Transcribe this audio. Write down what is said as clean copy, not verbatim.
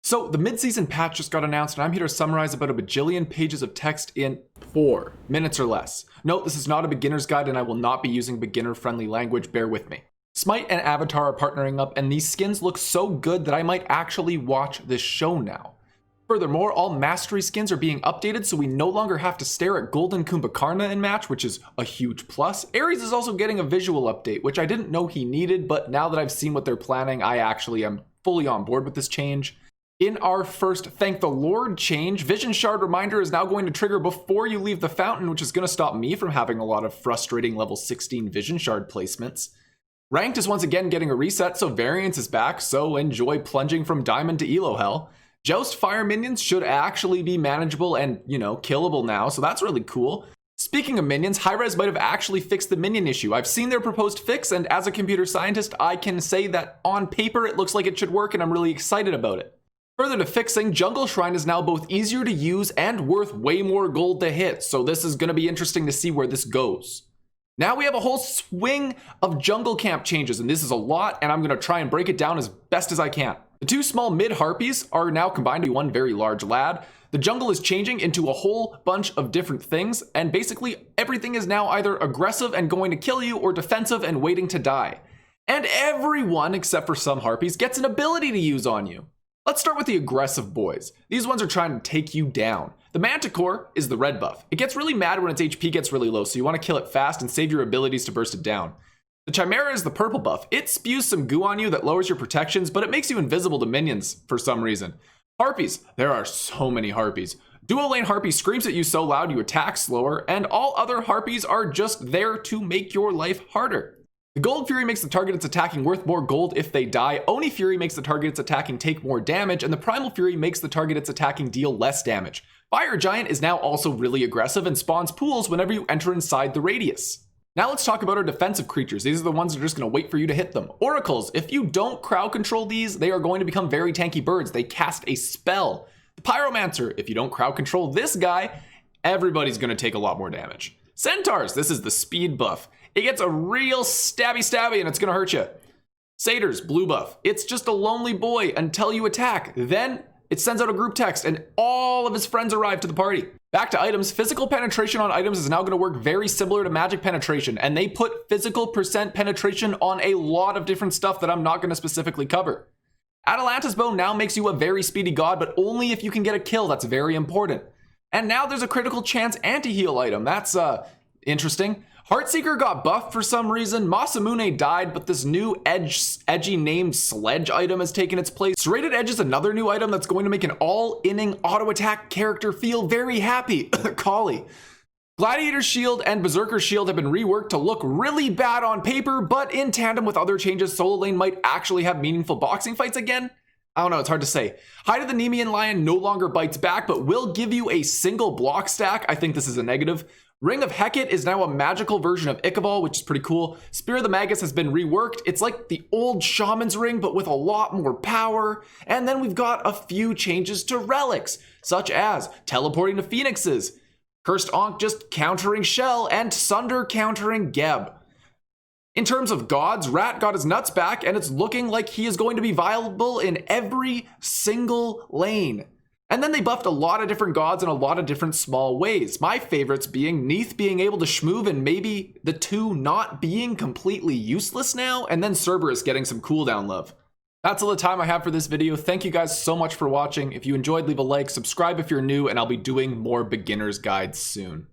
So the mid-season patch just got announced, and I'm here to summarize about a bajillion pages of text in 4 minutes or less. Note, this is not a beginner's guide, and I will not be using beginner-friendly language, bear with me. Smite and Avatar are partnering up, and these skins look so good that I might actually watch this show now. Furthermore, all mastery skins are being updated, so we no longer have to stare at Golden Kumbhakarna in match, which is a huge plus. Ares is also getting a visual update, which I didn't know he needed, but now that I've seen what they're planning, I actually am fully on board with this change. In our first Thank the Lord change, Vision Shard Reminder is now going to trigger before you leave the fountain, which is going to stop me from having a lot of frustrating level 16 Vision Shard placements. Ranked is once again getting a reset, so Variance is back, so enjoy plunging from Diamond to Elo Hell. Joust Fire minions should actually be manageable and, killable now, so that's really cool. Speaking of minions, Hi-Rez might have actually fixed the minion issue. I've seen their proposed fix, and as a computer scientist, I can say that on paper it looks like it should work, and I'm really excited about it. Further to fixing, Jungle Shrine is now both easier to use and worth way more gold to hit, so this is going to be interesting to see where this goes. Now we have a whole swing of jungle camp changes, and this is a lot, and I'm going to try and break it down as best as I can. The 2 small mid Harpies are now combined to be one very large lad. The jungle is changing into a whole bunch of different things, and basically everything is now either aggressive and going to kill you or defensive and waiting to die. And everyone, except for some Harpies, gets an ability to use on you. Let's start with the aggressive boys. These ones are trying to take you down. The Manticore is the red buff. It gets really mad when its HP gets really low, so you want to kill it fast and save your abilities to burst it down. The Chimera is the purple buff. It spews some goo on you that lowers your protections, but it makes you invisible to minions for some reason. Harpies. There are so many Harpies. Duo lane Harpy screams at you so loud you attack slower, and all other Harpies are just there to make your life harder. The Gold Fury makes the target it's attacking worth more gold if they die. Oni Fury makes the target it's attacking take more damage, and the Primal Fury makes the target it's attacking deal less damage. Fire Giant is now also really aggressive and spawns pools whenever you enter inside the radius. Now let's talk about our defensive creatures. These are the ones that are just going to wait for you to hit them. Oracles, if you don't crowd control these, they are going to become very tanky birds. They cast a spell. The Pyromancer, if you don't crowd control this guy, everybody's going to take a lot more damage. Centaurs, this is the speed buff. It gets a real stabby and it's gonna hurt you. Satyrs, blue buff. It's just a lonely boy until you attack. Then it sends out a group text and all of his friends arrive to the party. Back to items, physical penetration on items is now gonna work very similar to magic penetration, and they put physical percent penetration on a lot of different stuff that I'm not gonna specifically cover. Atalanta's bow now makes you a very speedy god, but only if you can get a kill. That's very important. And now there's a critical chance anti-heal item. That's interesting. Heartseeker got buffed for some reason. Masamune died, but this new edgy named Sledge item has taken its place. Serrated Edge is another new item that's going to make an all-inning auto-attack character feel very happy. Collie. Gladiator Shield and Berserker Shield have been reworked to look really bad on paper, but in tandem with other changes, solo lane might actually have meaningful boxing fights again. I don't know, it's hard to say. Hide of the Nemean Lion no longer bites back, but will give you a single block stack. I think this is a negative. Ring of Hecate is now a magical version of Ichabod, which is pretty cool. Spear of the Magus has been reworked. It's like the old Shaman's Ring, but with a lot more power. And then we've got a few changes to relics, such as teleporting to Phoenixes, Cursed Ankh just countering Shell, and Sunder countering Geb. In terms of gods, Rat got his nuts back, and it's looking like he is going to be viable in every single lane. And then they buffed a lot of different gods in a lot of different small ways. My favorites being Neith being able to shmoove and maybe the 2 not being completely useless now, and then Cerberus getting some cooldown love. That's all the time I have for this video. Thank you guys so much for watching. If you enjoyed, leave a like, subscribe if you're new, and I'll be doing more beginner's guides soon.